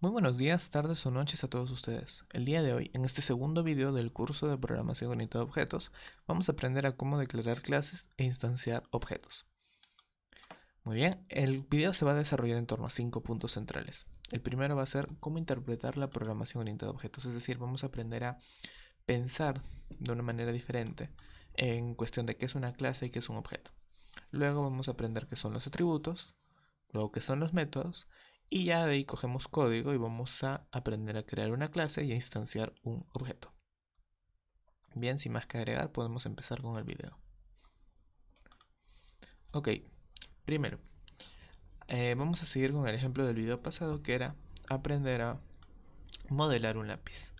Muy buenos días, tardes o noches a todos ustedes. El día de hoy, en este segundo video del curso de programación orientada a objetos, vamos a aprender a cómo declarar clases e instanciar objetos. Muy bien, el video se va a desarrollar en torno a 5 puntos centrales. El primero va a ser cómo interpretar la programación orientada a objetos, es decir, vamos a aprender a pensar de una manera diferente en cuestión de qué es una clase y qué es un objeto. Luego vamos a aprender qué son los atributos, luego qué son los métodos, y ya de ahí cogemos código y vamos a aprender a crear una clase y a instanciar un objeto. Bien, sin más que agregar, podemos empezar con el video. Ok, primero, vamos a seguir con el ejemplo del video pasado, que era aprender a modelar un lápiz.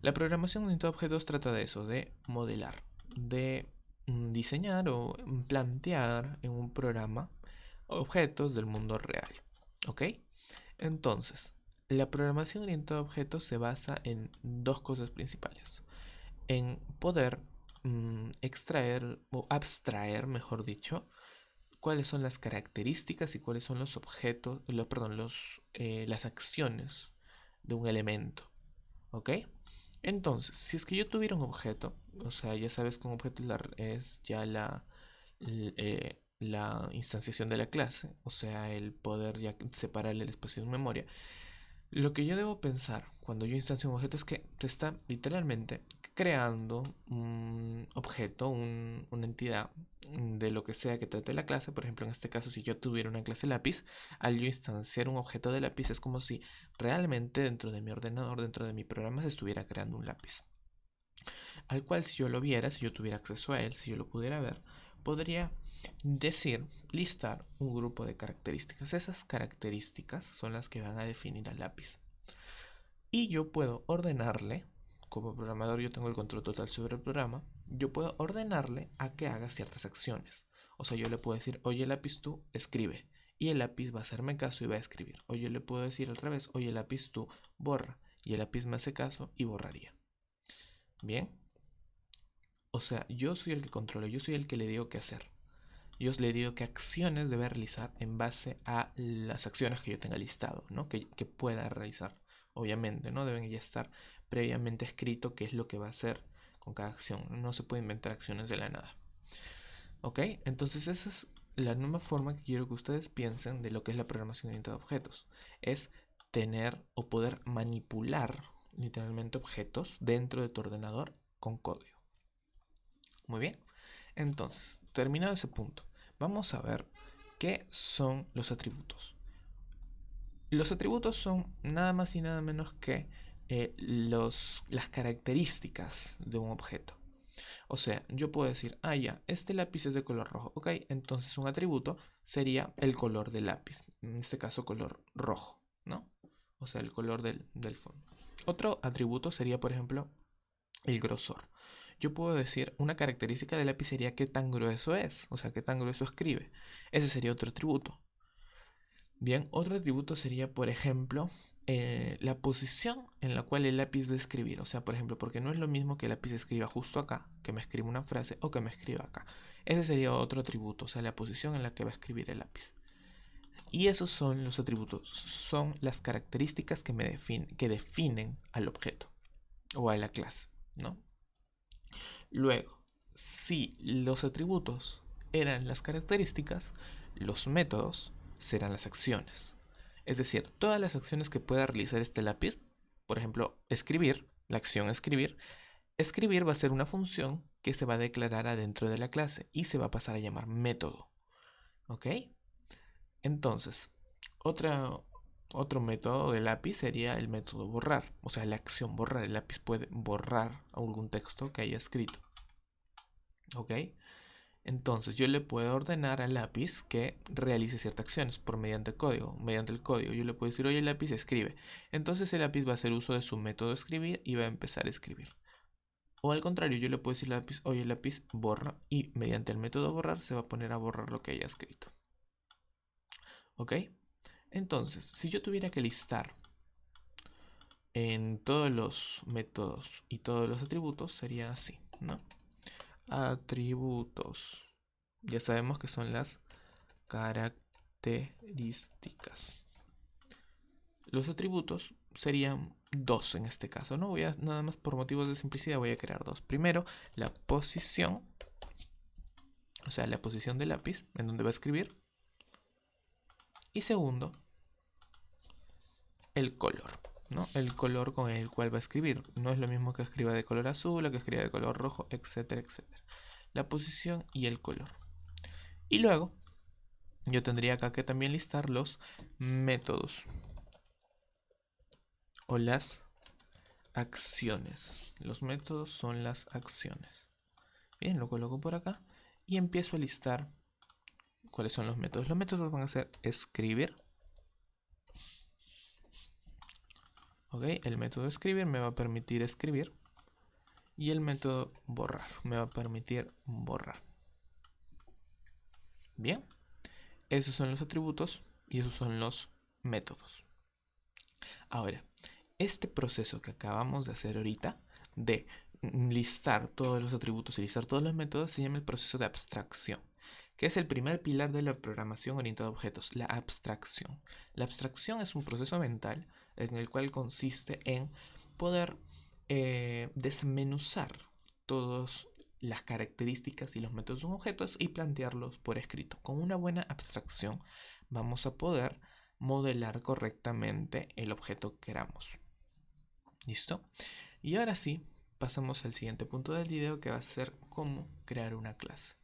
La programación orientada a objetos trata de eso, de modelar, de diseñar o plantear en un programa objetos del mundo real. ¿Ok? Entonces, la programación orientada a objetos se basa en dos cosas principales. En poder extraer o abstraer, mejor dicho, cuáles son las características y cuáles son los objetos, las acciones de un elemento. ¿Ok? Entonces, si es que yo tuviera un objeto, o sea, ya sabes que un objeto es ya la instanciación de la clase, o sea, el poder ya separar el espacio en memoria. Lo que yo debo pensar cuando yo instancio un objeto es que se está literalmente creando un objeto, una entidad de lo que sea que trate la clase. Por ejemplo, en este caso, si yo tuviera una clase lápiz, al yo instanciar un objeto de lápiz es como si realmente dentro de mi ordenador, dentro de mi programa, se estuviera creando un lápiz. Al cual si yo lo viera, si yo tuviera acceso a él, si yo lo pudiera ver, podría decir, listar un grupo de características. Esas características son las que van a definir al lápiz. Y yo puedo ordenarle, como programador yo tengo el control total sobre el programa, yo puedo ordenarle a que haga ciertas acciones. O sea, yo le puedo decir, oye lápiz tú, escribe. Y el lápiz va a hacerme caso y va a escribir. O yo le puedo decir al revés, oye lápiz tú, borra. Y el lápiz me hace caso y borraría. Bien. O sea, yo soy el que controla, yo soy el que le digo qué hacer. Yo le digo qué acciones debe realizar en base a las acciones que yo tenga listado, ¿no? Que pueda realizar. Obviamente, ¿no? Deben ya estar previamente escrito qué es lo que va a hacer con cada acción. No se puede inventar acciones de la nada. ¿Ok? Entonces esa es la nueva forma que quiero que ustedes piensen de lo que es la programación orientada a objetos. Es tener o poder manipular literalmente objetos dentro de tu ordenador con código. Muy bien. Entonces, terminado ese punto, vamos a ver qué son los atributos. Los atributos son nada más y nada menos que las características de un objeto. O sea, yo puedo decir, ah, ya, este lápiz es de color rojo. Ok, entonces un atributo sería el color del lápiz. En este caso, color rojo, ¿no? O sea, el color del fondo. Otro atributo sería, por ejemplo, el grosor. Yo puedo decir una característica del lápiz sería qué tan grueso es, o sea, qué tan grueso escribe. Ese sería otro atributo. Bien, otro atributo sería, por ejemplo, la posición en la cual el lápiz va a escribir. O sea, por ejemplo, porque no es lo mismo que el lápiz escriba justo acá, que me escriba una frase, o que me escriba acá. Ese sería otro atributo, o sea, la posición en la que va a escribir el lápiz. Y esos son los atributos, son las características que definen al objeto o a la clase, ¿no? Luego, si los atributos eran las características, los métodos serán las acciones. Es decir, todas las acciones que pueda realizar este lápiz, por ejemplo, escribir, la acción escribir, escribir va a ser una función que se va a declarar adentro de la clase y se va a pasar a llamar método. ¿Ok? Entonces, otra, otro método de lápiz sería el método borrar, o sea, la acción borrar. El lápiz puede borrar algún texto que haya escrito. ¿Ok? Entonces yo le puedo ordenar al lápiz que realice ciertas acciones por mediante código. Mediante el código yo le puedo decir, oye lápiz, escribe. Entonces el lápiz va a hacer uso de su método escribir y va a empezar a escribir. O al contrario, yo le puedo decir al lápiz, oye lápiz, borra. Y mediante el método borrar se va a poner a borrar lo que haya escrito. ¿Ok? Entonces, si yo tuviera que listar en todos los métodos y todos los atributos, sería así, ¿no? Atributos. Ya sabemos que son las características. Los atributos serían dos en este caso, ¿no? Nada más por motivos de simplicidad voy a crear dos. Primero, la posición, o sea, la posición del lápiz en donde va a escribir. Y segundo, el color, ¿no? El color con el cual va a escribir. No es lo mismo que escriba de color azul, o que escriba de color rojo, etcétera, etcétera. La posición y el color. Y luego, yo tendría acá que también listar los métodos o las acciones. Los métodos son las acciones. Bien, lo coloco por acá y empiezo a listar cuáles son los métodos. Los métodos van a ser escribir. Ok, el método escribir me va a permitir escribir. Y el método borrar me va a permitir borrar. Bien, esos son los atributos y esos son los métodos. Ahora, este proceso que acabamos de hacer ahorita, de listar todos los atributos y listar todos los métodos, se llama el proceso de abstracción, que es el primer pilar de la programación orientada a objetos, la abstracción. La abstracción es un proceso mental en el cual consiste en poder desmenuzar todas las características y los métodos de un objeto y plantearlos por escrito. Con una buena abstracción vamos a poder modelar correctamente el objeto que queramos. ¿Listo? Y ahora sí, pasamos al siguiente punto del video, que va a ser cómo crear una clase.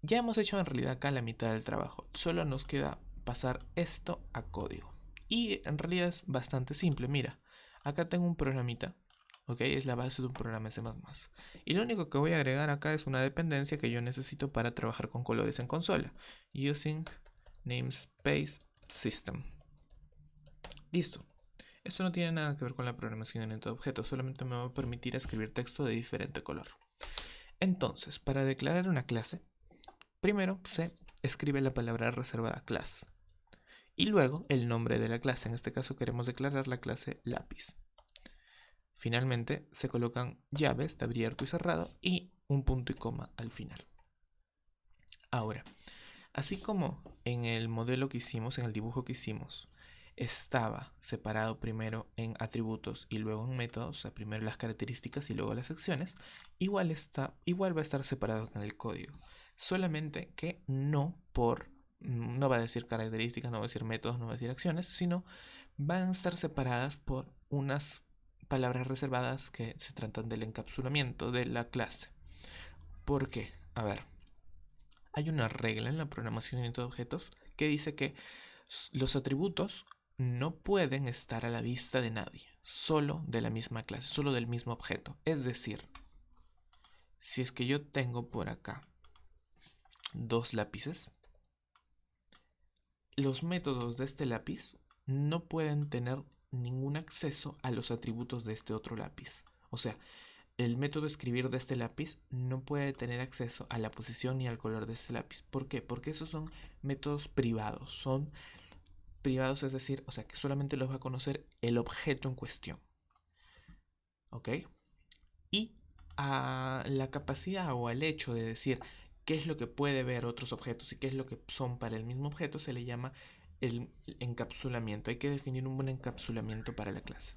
Ya hemos hecho en realidad acá la mitad del trabajo, solo nos queda pasar esto a código. Y en realidad es bastante simple, mira, acá tengo un programita, ok, es la base de un programa C++. Y lo único que voy a agregar acá es una dependencia que yo necesito para trabajar con colores en consola. Using namespace system. Listo. Esto no tiene nada que ver con la programación en objetos, solamente me va a permitir escribir texto de diferente color. Entonces, para declarar una clase, primero se escribe la palabra reservada class y luego el nombre de la clase. En este caso queremos declarar la clase lápiz. Finalmente se colocan llaves de abierto y cerrado y un punto y coma al final. Ahora, así como en el modelo que hicimos, en el dibujo que hicimos, estaba separado primero en atributos y luego en métodos, o sea, primero las características y luego las acciones, igual va a estar separado en el código. Solamente que no va a decir características, no va a decir métodos, no va a decir acciones, sino van a estar separadas por unas palabras reservadas que se tratan del encapsulamiento de la clase. ¿Por qué? A ver, hay una regla en la programación de objetos que dice que los atributos no pueden estar a la vista de nadie, solo de la misma clase, solo del mismo objeto. Es decir, si es que yo tengo por acá dos lápices, los métodos de este lápiz no pueden tener ningún acceso a los atributos de este otro lápiz. O sea, el método escribir de este lápiz no puede tener acceso a la posición ni al color de este lápiz. ¿Por qué? Porque esos son métodos privados. Son privados, es decir, o sea, que solamente los va a conocer el objeto en cuestión. ¿Ok? Y a la capacidad o al hecho de decir qué es lo que puede ver otros objetos y qué es lo que son para el mismo objeto se le llama el encapsulamiento. Hay que definir un buen encapsulamiento para la clase.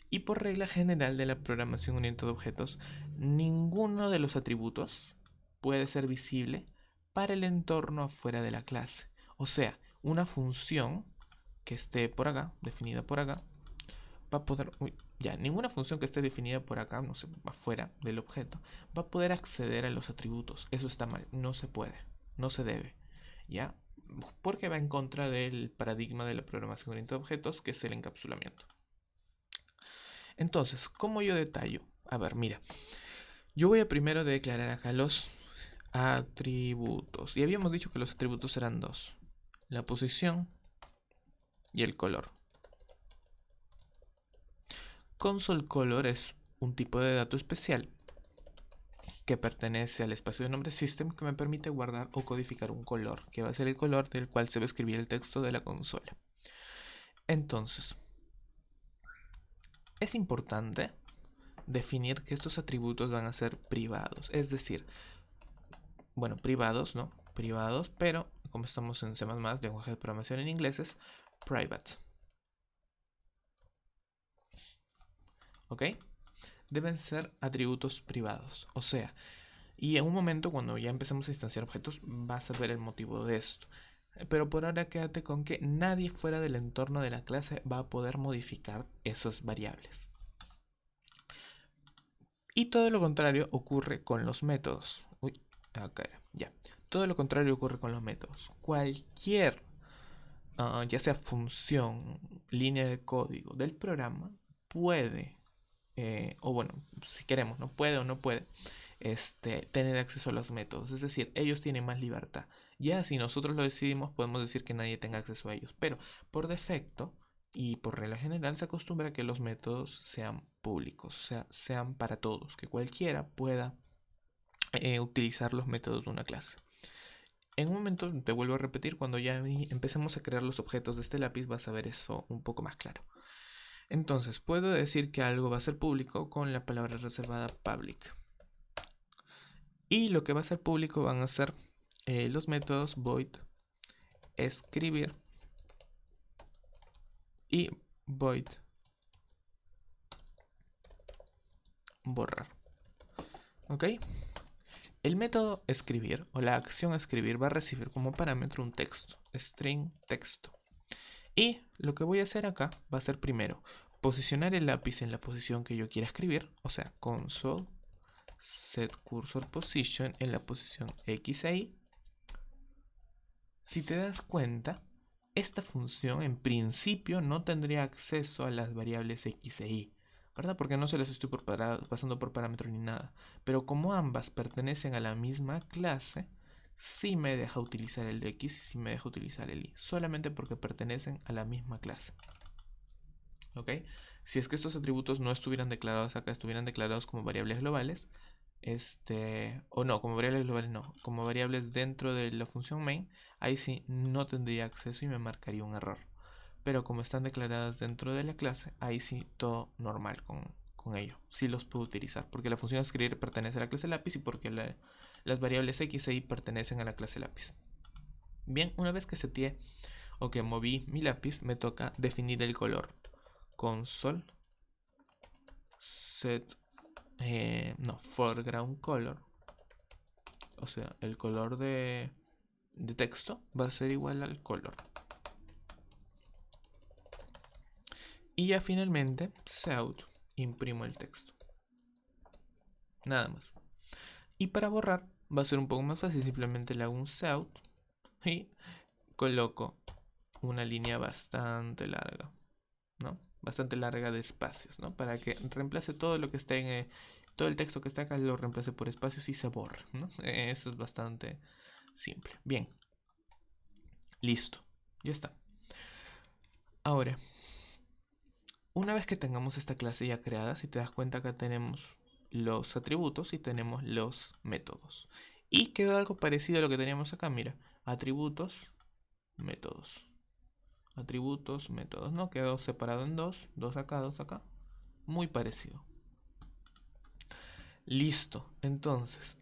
Y por regla general de la programación orientada a objetos, ninguno de los atributos puede ser visible para el entorno afuera de la clase. O sea, una función que esté por acá, definida por acá, va a poder, ninguna función que esté definida por acá, no sé, afuera del objeto, va a poder acceder a los atributos. Eso está mal, no se puede, no se debe, ¿ya? Porque va en contra del paradigma de la programación orientada a objetos, que es el encapsulamiento. Entonces, ¿cómo yo detallo? A ver, mira, yo voy a primero declarar acá los atributos. Y habíamos dicho que los atributos eran dos: la posición y el color. Console color es un tipo de dato especial que pertenece al espacio de nombre system, que me permite guardar o codificar un color, que va a ser el color del cual se va a escribir el texto de la consola. Entonces, es importante definir que estos atributos van a ser privados, es decir, bueno, privados, ¿no? Privados, pero como estamos en C++, lenguaje de programación en inglés, es private. ¿ok? Deben ser atributos privados. O sea, y en un momento cuando ya empecemos a instanciar objetos vas a ver el motivo de esto. Pero por ahora quédate con que nadie fuera del entorno de la clase va a poder modificar esas variables. Y todo lo contrario ocurre con los métodos. Uy, acá era, ya. Todo lo contrario ocurre con los métodos. Cualquier, ya sea función, línea de código del programa, puede, o bueno, si queremos, no puede o no puede, tener acceso a los métodos. Es decir, ellos tienen más libertad. Ya si nosotros lo decidimos, podemos decir que nadie tenga acceso a ellos. Pero por defecto y por regla general se acostumbra a que los métodos sean públicos, o sea, sean para todos, que cualquiera pueda utilizar los métodos de una clase. En un momento, te vuelvo a repetir, cuando ya empecemos a crear los objetos de este lápiz, vas a ver eso un poco más claro. Entonces, puedo decir que algo va a ser público con la palabra reservada public. Y lo que va a ser público van a ser los métodos void escribir y void borrar. ¿Ok? El método escribir o la acción escribir va a recibir como parámetro un texto, string texto. Y lo que voy a hacer acá va a ser primero posicionar el lápiz en la posición que yo quiera escribir, o sea, console set cursor position en la posición X e Y. Si te das cuenta, esta función en principio no tendría acceso a las variables X e Y, ¿verdad? Porque no se las estoy pasando por parámetro ni nada. Pero como ambas pertenecen a la misma clase, sí me deja utilizar el X y sí me deja utilizar el Y, solamente porque pertenecen a la misma clase. ¿Ok? Si es que estos atributos no estuvieran declarados acá, estuvieran declarados como variables globales, o no, como variables globales no, como variables dentro de la función main, ahí sí no tendría acceso y me marcaría un error. Pero como están declaradas dentro de la clase, ahí sí todo normal con ello. Sí los puedo utilizar, porque la función escribir pertenece a la clase lápiz y porque las variables x e y pertenecen a la clase lápiz. Bien, una vez que seteé o que moví mi lápiz, me toca definir el color. Console set foreground color, o sea, el color de texto va a ser igual al color. Y ya finalmente, Seout, imprimo el texto. Nada más. Y para borrar va a ser un poco más fácil, simplemente le hago un Seout y coloco una línea bastante larga, ¿no? Bastante larga de espacios, ¿no? Para que reemplace todo lo que está en todo el texto que está acá, lo reemplace por espacios y se borre, ¿no? Eso es bastante simple. Bien, listo, ya está. Ahora, una vez que tengamos esta clase ya creada, si te das cuenta acá tenemos los atributos y tenemos los métodos. Y quedó algo parecido a lo que teníamos acá, mira, atributos, métodos. Atributos, métodos, ¿no? Quedó separado en dos acá, dos acá. Muy parecido. Listo, entonces,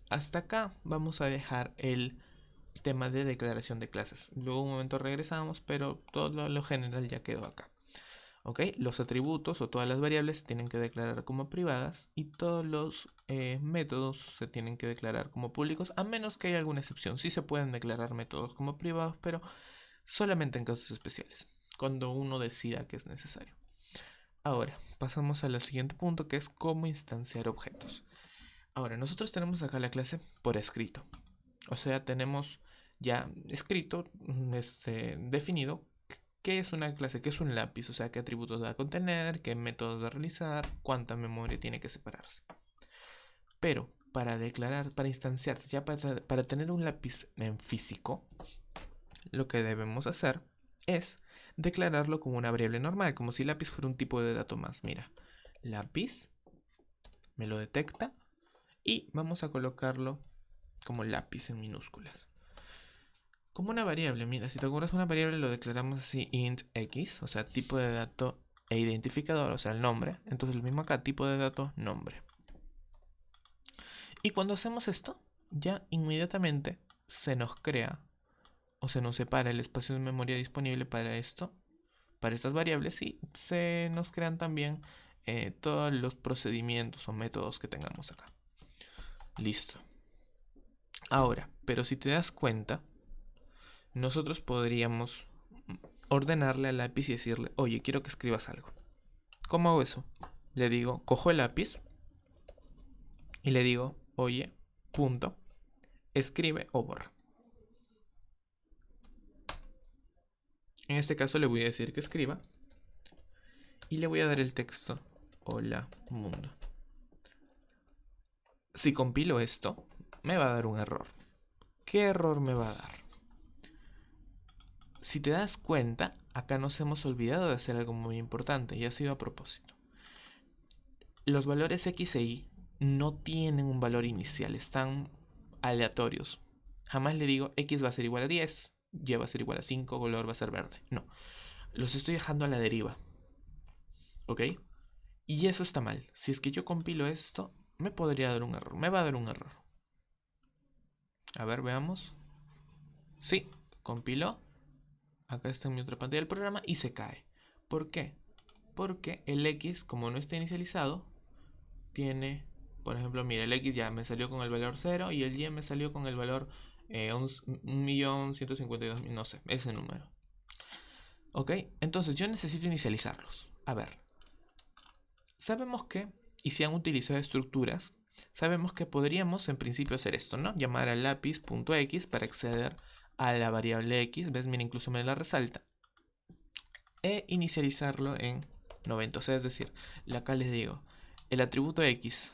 hasta acá vamos a dejar el tema de declaración de clases. Luego un momento regresamos, pero todo lo general ya quedó acá. ¿Ok? Los atributos o todas las variables se tienen que declarar como privadas y todos los métodos se tienen que declarar como públicos, a menos que haya alguna excepción. Sí se pueden declarar métodos como privados, pero solamente en casos especiales, cuando uno decida que es necesario. Ahora, pasamos al siguiente punto, que es cómo instanciar objetos. Ahora, nosotros tenemos acá la clase por escrito. O sea, tenemos ya escrito, definido qué es una clase, qué es un lápiz, o sea, qué atributos va a contener, qué métodos va a realizar, cuánta memoria tiene que separarse. Pero para declarar, para instanciarse, ya para tener un lápiz en físico, lo que debemos hacer es declararlo como una variable normal, como si lápiz fuera un tipo de dato más. Mira, lápiz, me lo detecta y vamos a colocarlo como lápiz en minúsculas. Como una variable, mira, si te acuerdas una variable lo declaramos así int x, o sea, tipo de dato e identificador, o sea, el nombre. Entonces lo mismo acá, tipo de dato, nombre. Y cuando hacemos esto, ya inmediatamente se nos crea o se nos separa el espacio de memoria disponible para esto, para estas variables, y se nos crean también todos los procedimientos o métodos que tengamos acá. Listo. Ahora, pero si te das cuenta, nosotros podríamos ordenarle al lápiz y decirle, oye, quiero que escribas algo. ¿Cómo hago eso? Le digo, cojo el lápiz y le digo, oye, punto, escribe o borra. En este caso le voy a decir que escriba y le voy a dar el texto, hola mundo. Si compilo esto, me va a dar un error. ¿Qué error me va a dar? Si te das cuenta, acá nos hemos olvidado de hacer algo muy importante y ha sido a propósito. Los valores X e Y no tienen un valor inicial, están aleatorios. Jamás le digo X va a ser igual a 10, Y va a ser igual a 5, color va a ser verde. No, los estoy dejando a la deriva. ¿Ok? Y eso está mal. Si es que yo compilo esto, me podría dar un error. Me va a dar un error. A ver, veamos. Sí, compiló. Acá está en mi otra pantalla del programa y se cae. ¿Por qué? Porque el X, como no está inicializado, tiene, por ejemplo, mira, el X ya me salió con el valor 0 y el Y me salió con el valor 1.152.000, no sé, ese número. ¿Ok? Entonces yo necesito inicializarlos. A ver, sabemos que, y si han utilizado estructuras, sabemos que podríamos en principio hacer esto, ¿no? Llamar al lápiz.x para acceder a la variable x, ¿ves? Mira, incluso me la resalta. E inicializarlo en 90, o sea, es decir, acá les digo, el atributo x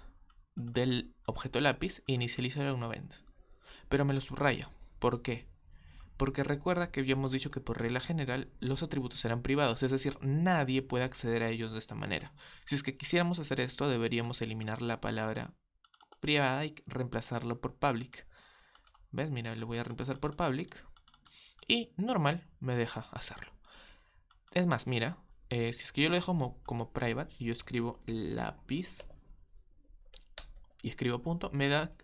del objeto lápiz inicializarlo en 90. Pero me lo subrayo. ¿Por qué? Porque recuerda que habíamos dicho que por regla general los atributos eran privados, es decir, nadie puede acceder a ellos de esta manera. Si es que quisiéramos hacer esto, deberíamos eliminar la palabra privada y reemplazarlo por public. ¿Ves? Mira, le voy a reemplazar por public y normal me deja hacerlo. Es más, mira, si es que yo lo dejo como private y yo escribo lápiz y escribo punto, me da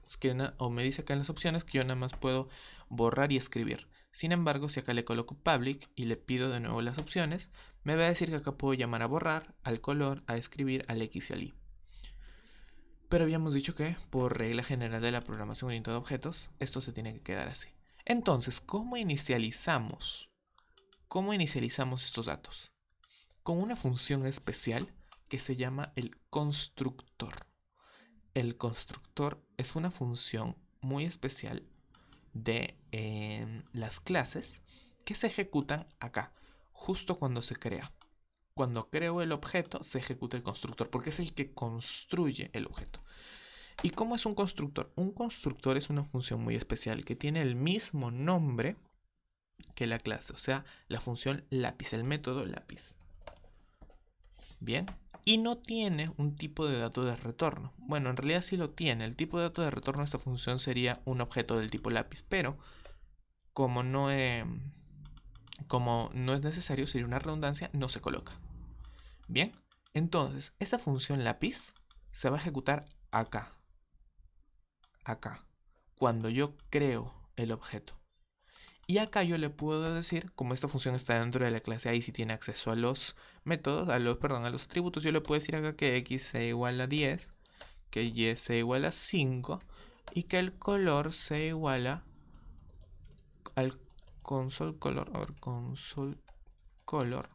o me dice acá en las opciones que yo nada más puedo borrar y escribir. Sin embargo, si acá le coloco public y le pido de nuevo las opciones, me va a decir que acá puedo llamar a borrar, al color, a escribir, al X y al Y. Pero habíamos dicho que, por regla general de la programación orientada a objetos, esto se tiene que quedar así. Entonces, ¿cómo inicializamos? ¿Cómo inicializamos estos datos? Con una función especial que se llama el constructor. El constructor es una función muy especial de las clases que se ejecutan acá, justo cuando se crea. Cuando creo el objeto, se ejecuta el constructor, porque es el que construye el objeto. ¿Y cómo es un constructor? Un constructor es una función muy especial que tiene el mismo nombre que la clase, o sea, la función lápiz, el método lápiz. Bien, y no tiene un tipo de dato de retorno. Bueno, en realidad sí lo tiene. El tipo de dato de retorno de esta función sería un objeto del tipo lápiz, pero como no es necesario, sería una redundancia, no se coloca. Bien, entonces, esta función lápiz se va a ejecutar acá, cuando yo creo el objeto. Y acá yo le puedo decir, como esta función está dentro de la clase A y si tiene acceso a los métodos, a los atributos, yo le puedo decir acá que x sea igual a 10, que y sea igual a 5 y que el color sea igual al console color. A ver, console color.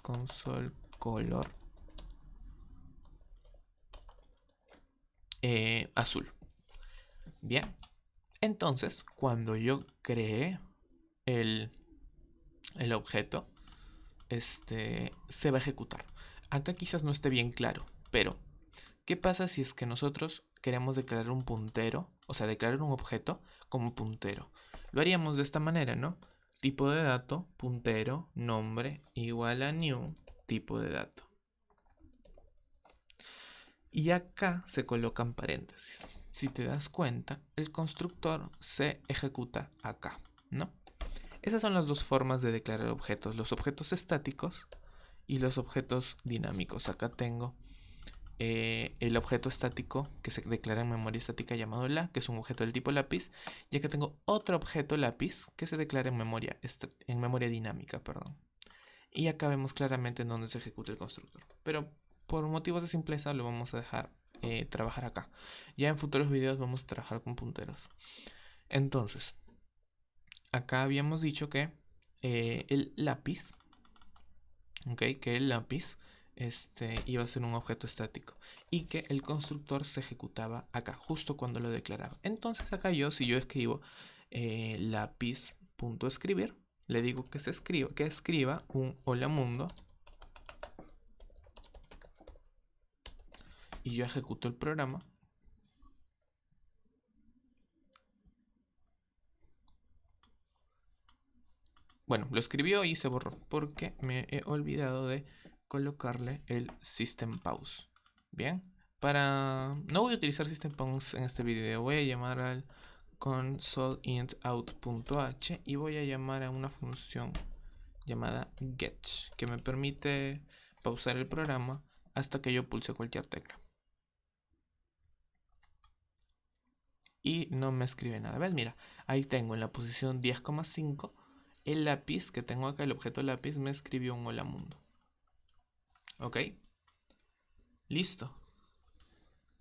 Console color. Azul. Bien. Entonces, cuando yo creé el objeto, se va a ejecutar. Acá quizás no esté bien claro, pero ¿qué pasa si es que nosotros queremos declarar un puntero, o sea, declarar un objeto como puntero? Lo haríamos de esta manera, ¿no? Tipo de dato, puntero, nombre, igual a new, tipo de dato. Y acá se colocan paréntesis. Si te das cuenta, el constructor se ejecuta acá, ¿no? Esas son las dos formas de declarar objetos, los objetos estáticos y los objetos dinámicos. Acá tengo el objeto estático que se declara en memoria estática llamado la, que es un objeto del tipo lápiz, y acá tengo otro objeto lápiz que se declara en memoria dinámica, perdón. Y acá vemos claramente en dónde se ejecuta el constructor. Pero por motivos de simpleza lo vamos a dejar trabajar acá. Ya en futuros videos vamos a trabajar con punteros. Entonces, acá habíamos dicho que el lápiz, ¿ok? Que el lápiz iba a ser un objeto estático y que el constructor se ejecutaba acá, justo cuando lo declaraba. Entonces acá si yo escribo lápiz.escribir, le digo que escriba un hola mundo y yo ejecuto el programa. Bueno, lo escribió y se borró porque me he olvidado de colocarle el System Pause. Bien, no voy a utilizar System Pause en este video, voy a llamar al console.int.out.h y voy a llamar a una función llamada get que me permite pausar el programa hasta que yo pulse cualquier tecla. Y no me escribe nada. ¿Ves? Mira, ahí tengo en la posición 10,5 el lápiz que tengo acá, el objeto lápiz, me escribió un hola mundo. ¿Ok? Listo.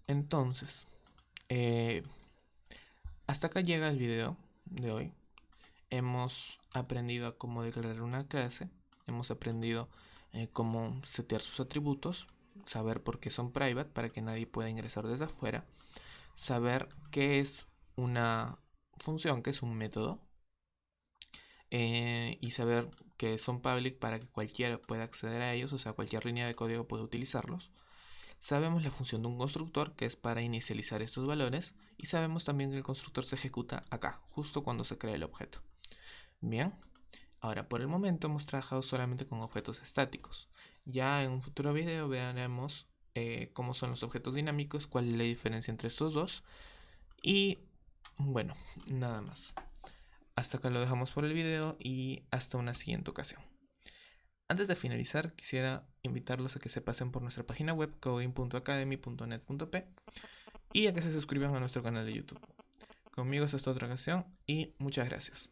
Entonces, hasta acá llega el video de hoy. Hemos aprendido a cómo declarar una clase. Hemos aprendido cómo setear sus atributos. Saber por qué son private para que nadie pueda ingresar desde afuera. Saber qué es una función, qué es un método. Y saber que son public para que cualquiera pueda acceder a ellos, o sea, cualquier línea de código puede utilizarlos. Sabemos la función de un constructor, que es para inicializar estos valores, y sabemos también que el constructor se ejecuta acá, justo cuando se crea el objeto. Bien, ahora por el momento hemos trabajado solamente con objetos estáticos. Ya en un futuro video veremos cómo son los objetos dinámicos, cuál es la diferencia entre estos dos, y bueno, nada más. Hasta acá lo dejamos por el video y hasta una siguiente ocasión. Antes de finalizar, quisiera invitarlos a que se pasen por nuestra página web coding.academy.net.p y a que se suscriban a nuestro canal de YouTube. Conmigo es esta otra ocasión y muchas gracias.